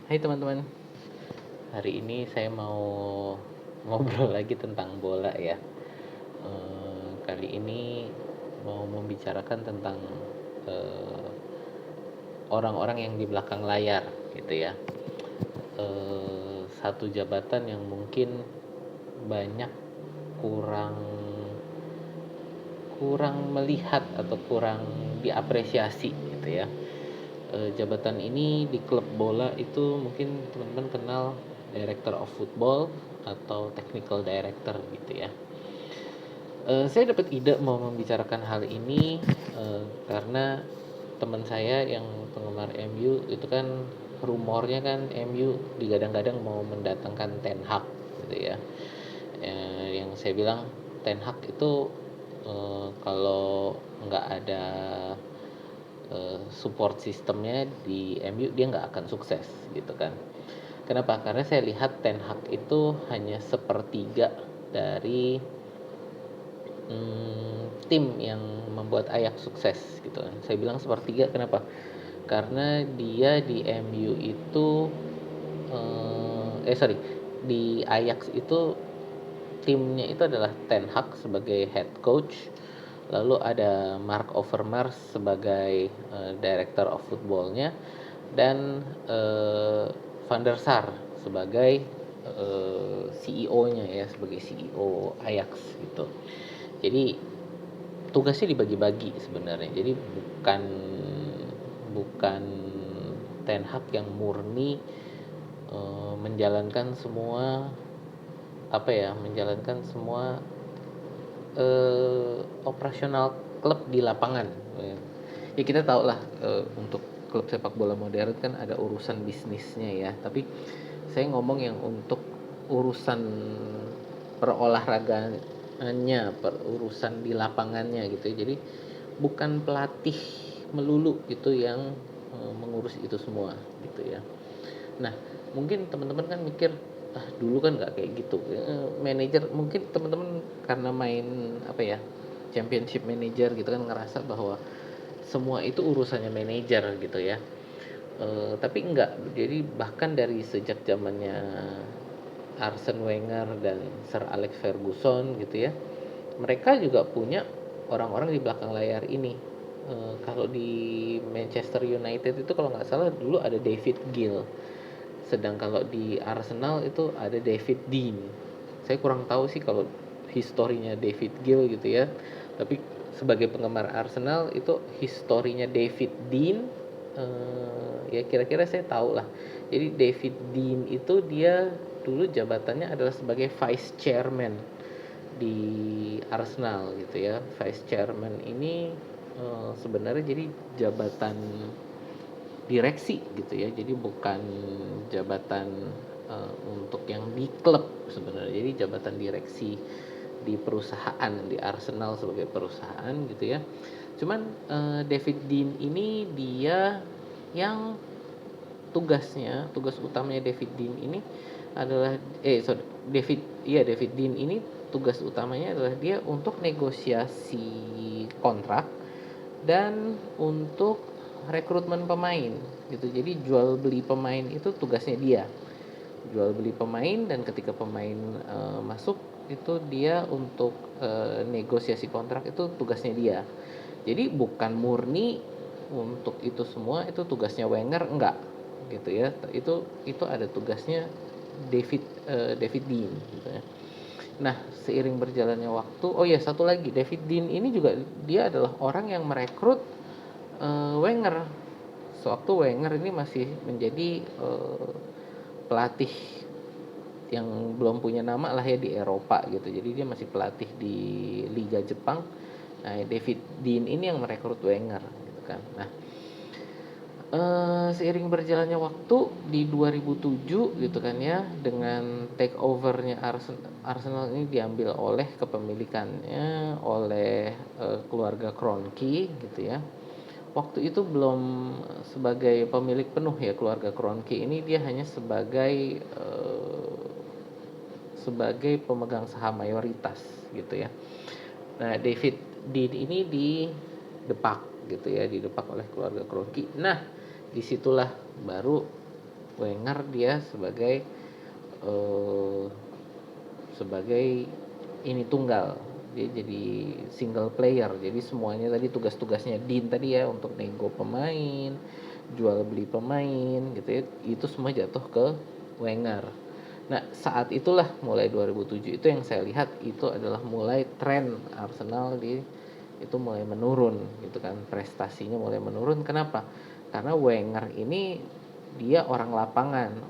Hai teman-teman, hari ini saya mau ngobrol lagi tentang bola ya. Kali ini mau membicarakan tentang eh, orang-orang yang di belakang layar gitu ya. Satu jabatan yang mungkin banyak kurang kurang melihat atau kurang diapresiasi gitu ya. Jabatan ini di klub bola itu mungkin teman-teman kenal Director of Football atau Technical Director gitu ya. Saya dapat ide mau membicarakan hal ini karena teman saya yang penggemar MU itu kan rumornya kan MU digadang-gadang mau mendatangkan Ten Hag gitu ya. Yang saya bilang Ten Hag itu kalau nggak ada support sistemnya di MU dia nggak akan sukses gitu kan. Kenapa? Karena saya lihat Ten Hag itu hanya sepertiga dari tim yang membuat Ajax sukses gitu kan. Saya bilang sepertiga kenapa? Karena dia di MU itu sorry, di Ajax itu timnya itu adalah Ten Hag sebagai head coach, lalu ada Mark Overmars sebagai director of footballnya, dan Van der Sar sebagai CEO-nya ya, sebagai CEO Ajax gitu. Jadi tugasnya dibagi-bagi sebenarnya. Jadi bukan bukan Ten Hag yang murni menjalankan semua menjalankan semua operasional klub di lapangan. Ya kita tahu lah untuk klub sepak bola modern kan ada urusan bisnisnya ya. Tapi saya ngomong yang untuk urusan perolahragaannya, urusan di lapangannya gitu ya. Jadi bukan pelatih melulu gitu yang mengurus itu semua gitu ya. Nah, mungkin teman-teman kan mikir, ah dulu kan nggak kayak gitu. Manajer mungkin teman-teman karena main championship manager gitu kan ngerasa bahwa semua itu urusannya manajer gitu ya. Tapi enggak. Jadi bahkan dari sejak zamannya Arsene Wenger dan Sir Alex Ferguson gitu ya, mereka juga punya orang-orang di belakang layar ini. Kalau di Manchester United itu kalau nggak salah dulu ada David Gill, sedang kalau di Arsenal itu ada David Dean. Saya kurang tahu sih kalau historinya David Gill gitu ya, tapi sebagai penggemar Arsenal itu historinya David Dean ya kira-kira saya tahu lah. Jadi David Dean itu dia dulu jabatannya adalah sebagai vice chairman di Arsenal gitu ya. Vice chairman ini sebenarnya jadi jabatan direksi gitu ya. Jadi bukan jabatan untuk yang di klub sebenarnya. Jadi jabatan direksi di perusahaan, di Arsenal sebagai perusahaan gitu ya. Cuman David Dean ini dia yang tugas utamanya David Dean ini adalah David Dean ini tugas utamanya adalah dia untuk negosiasi kontrak dan untuk rekrutmen pemain gitu. Jadi jual beli pemain itu tugasnya dia. Jual beli pemain, dan ketika pemain masuk itu dia untuk negosiasi kontrak itu tugasnya dia. Jadi bukan murni untuk itu semua itu tugasnya Wenger, enggak gitu ya. Itu ada tugasnya David Dean gitu ya. Nah, seiring berjalannya waktu, oh ya satu lagi, David Dean ini juga dia adalah orang yang merekrut Wenger. Sewaktu Wenger ini masih menjadi pelatih yang belum punya nama lah ya di Eropa gitu. Jadi dia masih pelatih di Liga Jepang. Nah, David Dean ini yang merekrut Wenger gitu kan. Nah, seiring berjalannya waktu di 2007 gitu kan ya, dengan take overnya Arsenal ini diambil oleh kepemilikannya oleh keluarga Kroenke gitu ya. Waktu itu belum sebagai pemilik penuh ya keluarga Kroenke ini, dia hanya sebagai pemegang saham mayoritas gitu ya. Nah, David Dean ini didepak gitu ya, didepak oleh keluarga Kroenke. Nah, disitulah baru Wenger dia eh, sebagai ini tunggal, dia jadi single player, jadi semuanya tadi tugas-tugasnya Dean tadi ya untuk nego pemain, jual beli pemain gitu ya, itu semua jatuh ke Wenger. Nah saat itulah mulai 2007 itu yang saya lihat itu adalah mulai tren Arsenal itu mulai menurun gitu kan, prestasinya mulai menurun. Kenapa? Karena Wenger ini dia orang lapangan,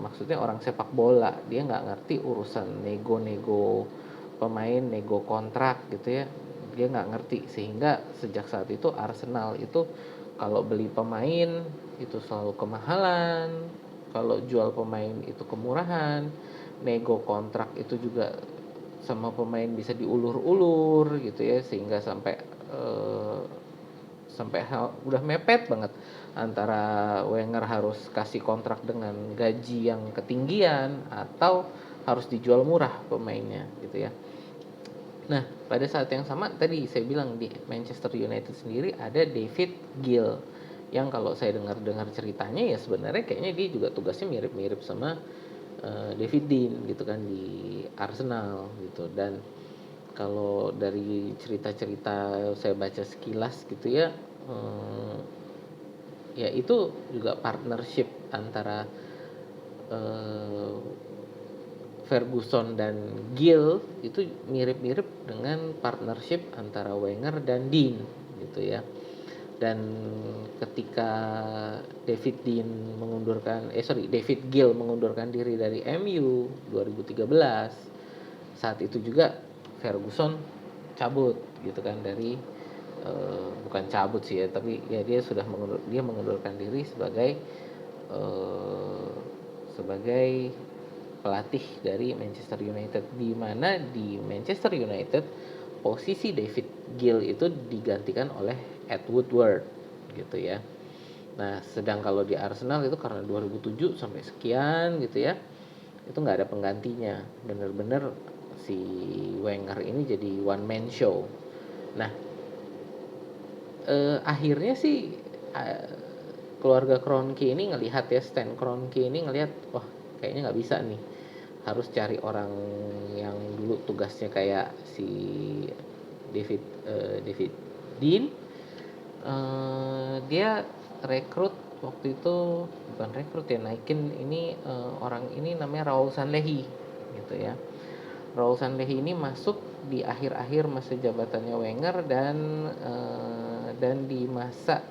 maksudnya orang sepak bola, dia nggak ngerti urusan nego-nego pemain, nego kontrak gitu ya, dia nggak ngerti. Sehingga sejak saat itu Arsenal itu kalau beli pemain itu selalu kemahalan, kalau jual pemain itu kemurahan, nego kontrak itu juga sama pemain bisa diulur-ulur gitu ya, sehingga eh, sampai udah mepet banget antara Wenger harus kasih kontrak dengan gaji yang ketinggian atau harus dijual murah pemainnya gitu ya. Nah, pada saat yang sama tadi saya bilang di Manchester United sendiri ada David Gill yang kalau saya dengar ceritanya ya sebenarnya kayaknya dia juga tugasnya mirip-mirip sama David Dean gitu kan di Arsenal gitu. Dan kalau dari cerita-cerita saya baca sekilas gitu ya, ya itu juga partnership antara eh, Ferguson dan Gill itu mirip-mirip dengan partnership antara Wenger dan Dean gitu ya. Dan ketika David Gill mengundurkan diri dari MU 2013, saat itu juga Ferguson cabut gitu kan dari bukan cabut sih ya, tapi ya dia mengundurkan diri eh, sebagai pelatih dari Manchester United, di mana di Manchester United posisi David Gill itu digantikan oleh Ed Woodward gitu ya. Nah, sedang kalau di Arsenal itu karena 2007 sampai sekian gitu ya, itu nggak ada penggantinya. Bener-bener si Wenger ini jadi one man show. Nah, akhirnya sih eh, keluarga Kroenke ini ngelihat ya, Stan Kroenke ini ngelihat, wah kayaknya nggak bisa nih, harus cari orang yang dulu tugasnya kayak si David Dean. Dia rekrut waktu itu, bukan rekrut ya, naikin ini orang ini namanya Raul Sanlehi gitu ya. Raul Sanlehi ini masuk di akhir-akhir masa jabatannya Wenger dan di masa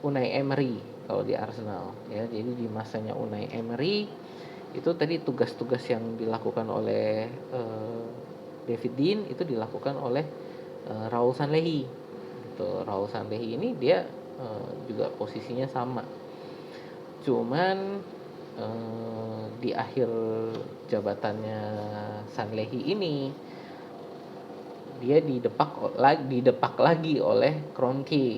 Unai Emery kalau di Arsenal ya. Jadi di masanya Unai Emery itu tadi tugas-tugas yang dilakukan oleh David Dean itu dilakukan oleh Raul Sanlehi gitu. Raul Sanlehi ini dia juga posisinya sama, cuman di akhir jabatannya Sanlehi ini dia didepak lagi oleh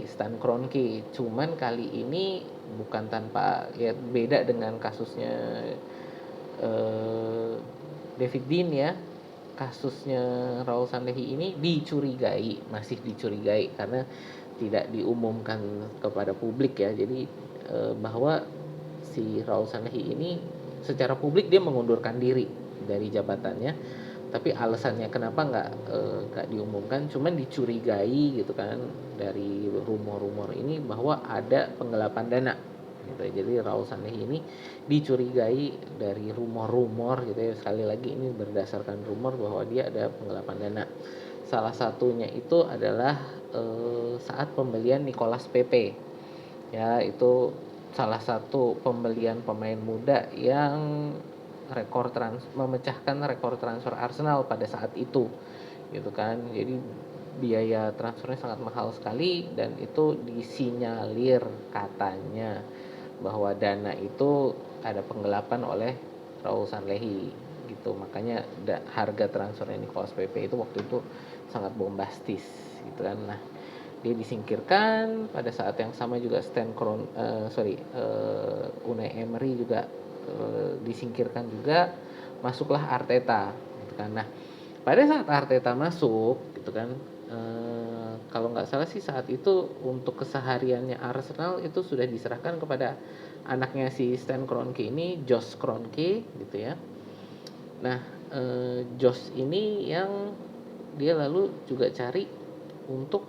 Stan Kroenke. Cuman kali ini bukan tanpa, ya beda dengan kasusnya David Dean ya. Kasusnya Raul Sanlehi ini masih dicurigai karena tidak diumumkan kepada publik ya. Jadi bahwa si Raul Sanlehi ini secara publik dia mengundurkan diri dari jabatannya, tapi alasannya kenapa nggak diumumkan, cuman dicurigai gitu kan dari rumor-rumor ini bahwa ada penggelapan dana gitu. Jadi Raul Sanlehi ini dicurigai dari rumor-rumor gitu ya, sekali lagi ini berdasarkan rumor bahwa dia ada penggelapan dana. Salah satunya itu adalah saat pembelian Nicolas Pepe ya, itu salah satu pembelian pemain muda yang memecahkan rekor transfer Arsenal pada saat itu gitu kan. Jadi biaya transfernya sangat mahal sekali, dan itu disinyalir katanya bahwa dana itu ada penggelapan oleh Raul Sanlehi gitu. Makanya harga transfernya Nicolas Pepe itu waktu itu sangat bombastis gitu kan. Nah, dia disingkirkan. Pada saat yang sama juga Unai Emery juga disingkirkan juga, masuklah Arteta gitu kan. Nah, pada saat Arteta masuk gitu kan, kalau nggak salah sih saat itu untuk kesehariannya Arsenal itu sudah diserahkan kepada anaknya si Stan Kroenke ini, Josh Kroenke gitu ya. Nah, Josh ini yang dia lalu juga cari untuk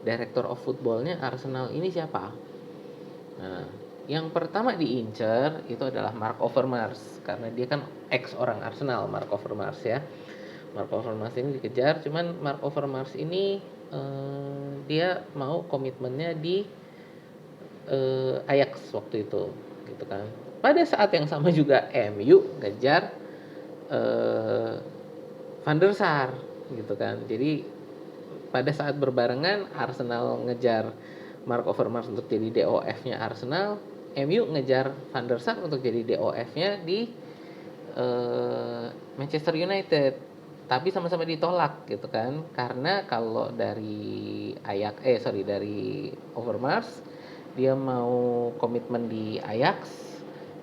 director of footballnya Arsenal ini siapa. Nah, yang pertama diincar itu adalah Mark Overmars, karena dia kan ex orang Arsenal, Mark Overmars ya. Mark Overmars ini dikejar, cuman Mark Overmars ini dia mau komitmennya di Ajax waktu itu gitu kan. Pada saat yang sama juga MU ngejar Van der Sar gitu kan. Jadi pada saat berbarengan Arsenal ngejar Mark Overmars untuk jadi DOF-nya Arsenal, MU ngejar Van der Sar untuk jadi DOF-nya di Manchester United. Tapi sama-sama ditolak gitu kan. Karena kalau dari dari Overmars dia mau komitmen di Ajax,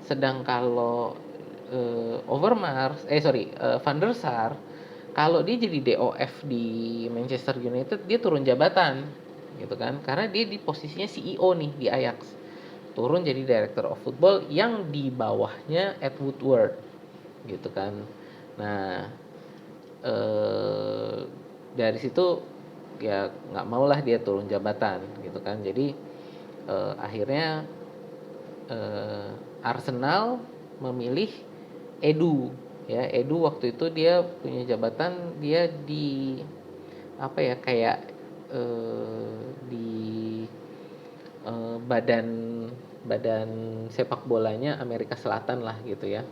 sedang kalau Van der Sar kalau dia jadi DOF di Manchester United dia turun jabatan gitu kan, karena dia di posisinya CEO nih di Ajax, turun jadi Director of Football yang di bawahnya Ed Woodward gitu kan. Nah dari situ ya nggak maulah dia turun jabatan gitu kan. Jadi akhirnya Arsenal memilih Edu ya. Edu waktu itu dia punya jabatan, dia di apa ya, kayak di badan badan sepak bolanya Amerika Selatan lah gitu ya.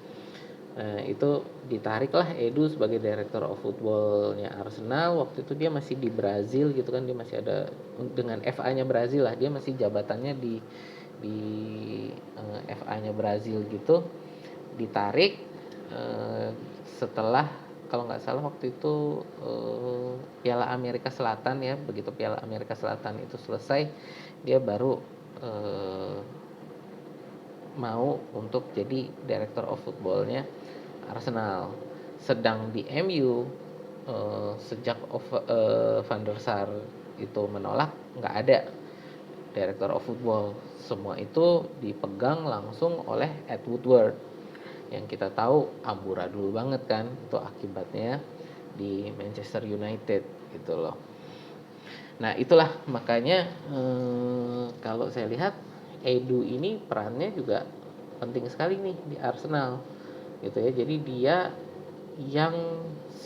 Itu ditariklah Edu sebagai Director of Footballnya Arsenal. Waktu itu dia masih di Brazil gitu kan, dia masih ada dengan FA-nya Brazil lah, dia masih jabatannya di FA-nya Brazil gitu. Ditarik setelah kalau nggak salah waktu itu Piala Amerika Selatan ya. Begitu Piala Amerika Selatan itu selesai, dia baru mau untuk jadi Director of Footballnya Arsenal. Sedang di MU sejak Van der Sar itu menolak, nggak ada Director of Football, semua itu dipegang langsung oleh Ed Woodward yang kita tahu amburadul banget kan itu akibatnya di Manchester United gitu loh. Nah itulah makanya kalau saya lihat Edu ini perannya juga penting sekali nih di Arsenal gitu ya. Jadi dia yang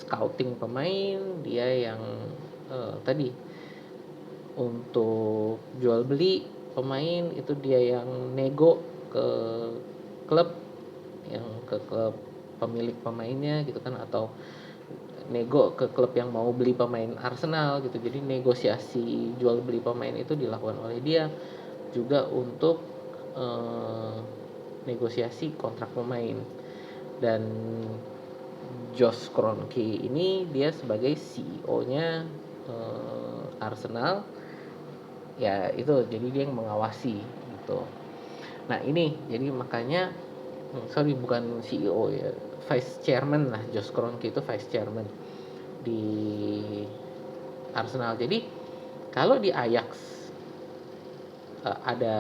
scouting pemain, dia yang tadi untuk jual beli pemain, itu dia yang nego ke klub, yang ke klub pemilik pemainnya gitu kan, atau nego ke klub yang mau beli pemain Arsenal gitu. Jadi negosiasi jual beli pemain itu dilakukan oleh dia, juga untuk negosiasi kontrak pemain. Dan Josh Kroenke ini dia sebagai CEO-nya Arsenal ya, itu jadi dia yang mengawasi gitu. Nah ini jadi makanya bukan CEO ya, vice chairman lah. Josh Kroenke itu vice chairman di Arsenal. Jadi kalau di Ajax ada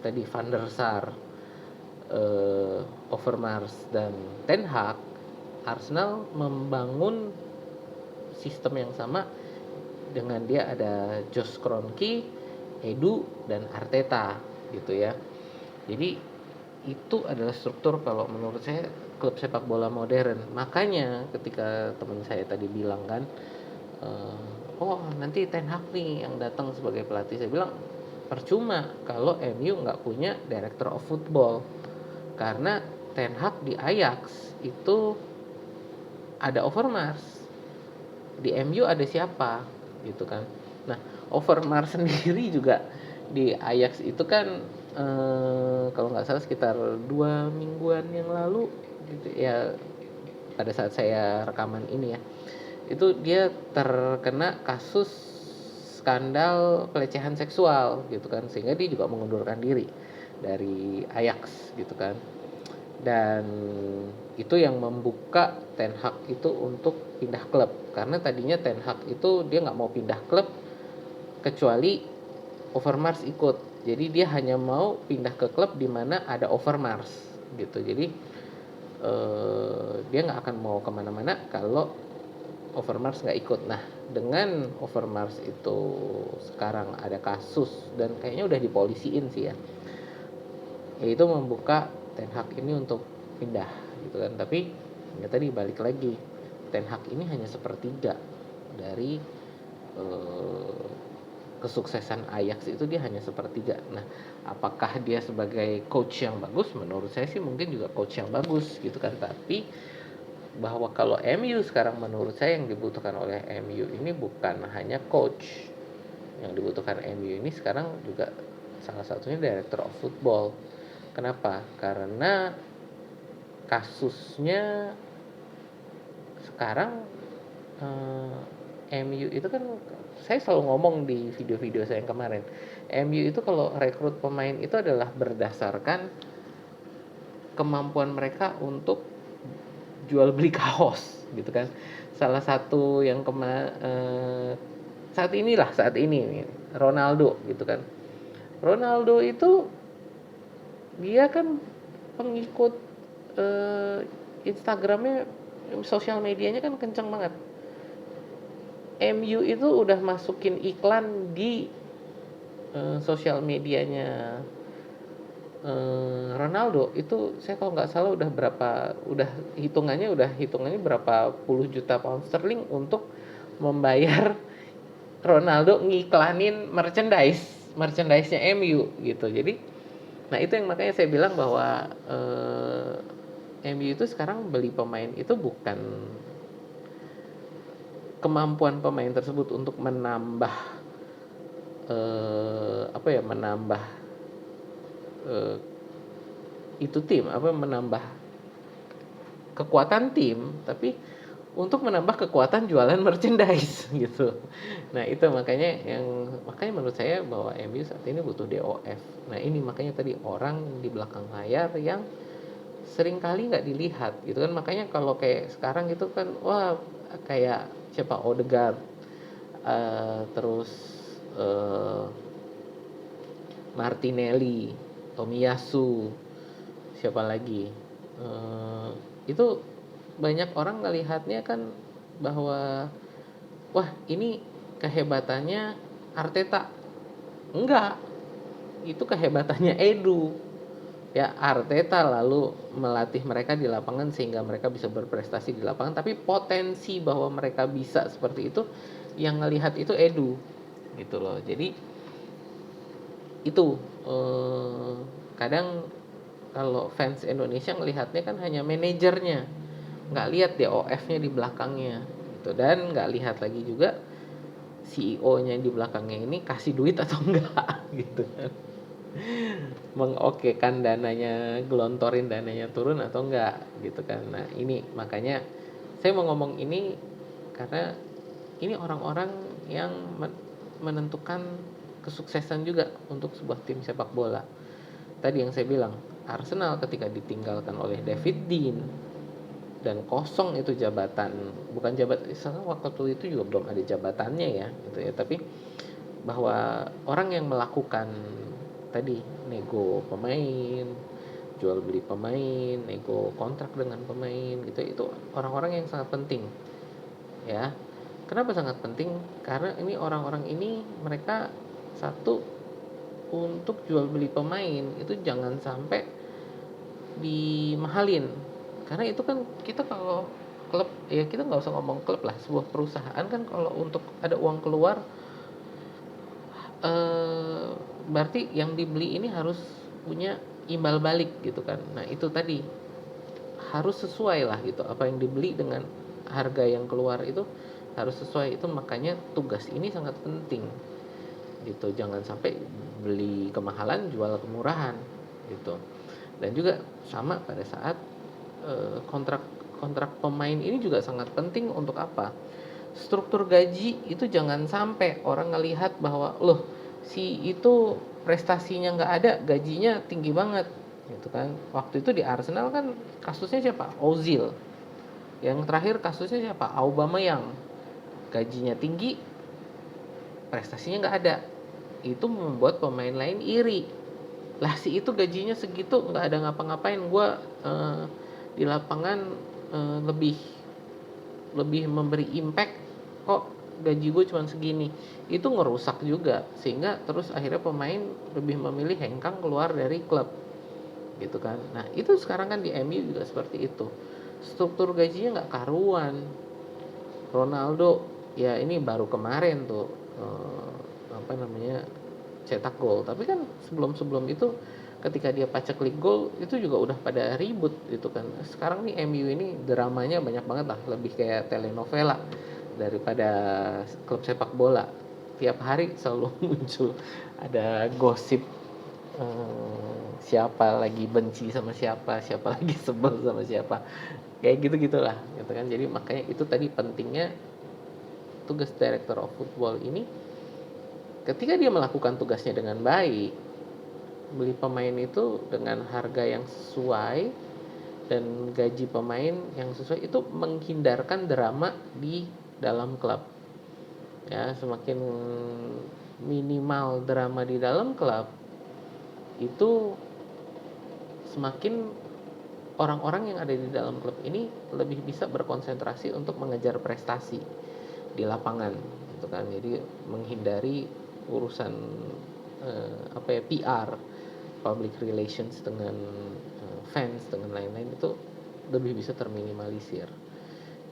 tadi Van der Sar, Overmars dan Ten Hag, Arsenal membangun sistem yang sama dengan dia ada Josh Kroenke, Edu dan Arteta gitu ya. Jadi itu adalah struktur kalau menurut saya klub sepak bola modern. Makanya ketika teman saya tadi bilang kan, oh nanti Ten Hag nih yang datang sebagai pelatih, saya bilang percuma kalau MU nggak punya Director of Football, karena Ten Hag di Ajax itu ada Overmars, di MU ada siapa gitu kan. Nah Overmars sendiri juga di Ajax itu kan kalau nggak salah sekitar 2 mingguan yang lalu gitu ya, pada saat saya rekaman ini ya, itu dia terkena kasus skandal pelecehan seksual gitu kan, sehingga dia juga mengundurkan diri dari Ajax gitu kan. Dan itu yang membuka Ten Hag itu untuk pindah klub, karena tadinya Ten Hag itu dia nggak mau pindah klub kecuali Overmars ikut Jadi dia hanya mau pindah ke klub di mana ada Overmars gitu. Jadi dia nggak akan mau kemana-mana kalau Overmars nggak ikut. Nah, dengan Overmars itu sekarang ada kasus dan kayaknya udah dipolisiin sih ya, yaitu membuka Ten Hag ini untuk pindah gitu kan. Tapi ya tadi balik lagi, Ten Hag ini hanya sepertiga dari kesuksesan Ajax itu, dia hanya sepertiga. Nah, apakah dia sebagai coach yang bagus? Menurut saya sih mungkin juga coach yang bagus gitu kan. Tapi bahwa kalau MU sekarang menurut saya yang dibutuhkan oleh MU ini bukan hanya coach. Yang dibutuhkan MU ini sekarang juga salah satunya director of football. Kenapa? Karena kasusnya sekarang MU itu kan, saya selalu ngomong di video-video saya yang kemarin, MU itu kalau rekrut pemain itu adalah berdasarkan kemampuan mereka untuk jual beli kaos gitu kan. Salah satu yang saat ini Ronaldo gitu kan. Ronaldo itu dia kan pengikut Instagramnya, sosial medianya kan kencang banget. MU itu udah masukin iklan di sosial medianya Ronaldo itu, saya kalau nggak salah udah hitungannya berapa puluh juta pound sterling untuk membayar Ronaldo ngiklanin merchandise-nya MU gitu. Jadi, nah itu yang makanya saya bilang bahwa MU itu sekarang beli pemain itu bukan kemampuan pemain tersebut untuk menambah menambah itu tim, menambah kekuatan tim, tapi untuk menambah kekuatan jualan merchandise gitu. Nah, itu makanya menurut saya bahwa MU saat ini butuh DOF. Nah, ini makanya tadi orang di belakang layar yang sering kali nggak dilihat gitu kan. Makanya kalau kayak sekarang gitu kan, wah kayak siapa, Odegaard, terus Martinelli, Tomiyasu, siapa lagi, itu banyak orang ngelihatnya kan bahwa wah ini kehebatannya Arteta. Enggak, itu kehebatannya Edu ya. Arteta lalu melatih mereka di lapangan sehingga mereka bisa berprestasi di lapangan, tapi potensi bahwa mereka bisa seperti itu yang ngelihat itu Edu gitu loh. Jadi itu kadang kalau fans Indonesia ngelihatnya kan hanya manajernya, nggak lihat DOF-nya di belakangnya gitu, dan nggak lihat lagi juga CEO-nya di belakangnya ini kasih duit atau enggak gitu kan, mengokekan dananya, gelontorin dananya turun atau enggak gitu kan. Nah, ini makanya saya mau ngomong ini karena ini orang-orang yang menentukan kesuksesan juga untuk sebuah tim sepak bola. Tadi yang saya bilang, Arsenal ketika ditinggalkan oleh David Dein dan kosong itu jabatan, bukan jabatan, waktu itu juga belum ada jabatannya ya gitu ya, tapi bahwa orang yang melakukan tadi nego pemain, jual beli pemain, nego kontrak dengan pemain gitu, itu orang-orang yang sangat penting ya. Kenapa sangat penting? Karena ini orang-orang ini mereka satu, untuk jual beli pemain itu jangan sampai dimahalin, karena itu kan kita kalau klub ya, kita nggak usah ngomong klub lah, sebuah perusahaan kan kalau untuk ada uang keluar berarti yang dibeli ini harus punya imbal balik gitu kan. Nah, itu tadi harus sesuai lah gitu, apa yang dibeli dengan harga yang keluar itu harus sesuai. Itu makanya tugas ini sangat penting gitu, jangan sampai beli kemahalan jual kemurahan gitu. Dan juga sama pada saat kontrak pemain ini juga sangat penting. Untuk apa? Struktur gaji itu jangan sampai orang ngelihat bahwa loh si itu prestasinya nggak ada, gajinya tinggi banget gitu kan. Waktu itu di Arsenal kan kasusnya siapa? Ozil. Yang terakhir kasusnya siapa? Aubameyang. Gajinya tinggi, prestasinya nggak ada itu membuat pemain lain iri. Lah si itu gajinya segitu nggak ada ngapa-ngapain, gue di lapangan lebih memberi impact, kok gaji gue cuma segini. Itu ngerusak juga, sehingga terus akhirnya pemain lebih memilih hengkang keluar dari klub gitu kan. Nah itu sekarang kan di MU juga seperti itu, struktur gajinya nggak karuan. Ronaldo ya ini baru kemarin tuh apa namanya cetak gol, tapi kan sebelum itu ketika dia paceklik gol itu juga udah pada ribut gitu kan. Sekarang nih MU ini dramanya banyak banget lah, lebih kayak telenovela daripada klub sepak bola. Tiap hari selalu muncul ada gosip, siapa lagi benci sama siapa, siapa lagi sebel sama siapa, kayak gitu gitulah gitu kan. Jadi makanya itu tadi pentingnya tugas director of football ini, ketika dia melakukan tugasnya dengan baik, beli pemain itu dengan harga yang sesuai dan gaji pemain yang sesuai, itu menghindarkan drama di dalam klub ya. Semakin minimal drama di dalam klub, itu semakin orang-orang yang ada di dalam klub ini lebih bisa berkonsentrasi untuk mengejar prestasi di lapangan gitu kan. Jadi menghindari urusan PR, public relations dengan fans, dengan lain-lain, itu lebih bisa terminimalisir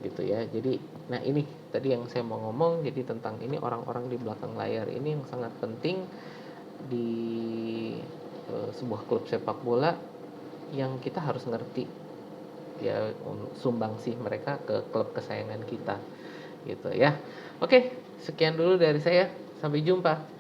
gitu ya. Jadi nah ini tadi yang saya mau ngomong, jadi tentang ini orang-orang di belakang layar ini yang sangat penting di sebuah klub sepak bola, yang kita harus ngerti ya sumbangsih mereka ke klub kesayangan kita gitu ya. Oke, sekian dulu dari saya, sampai jumpa.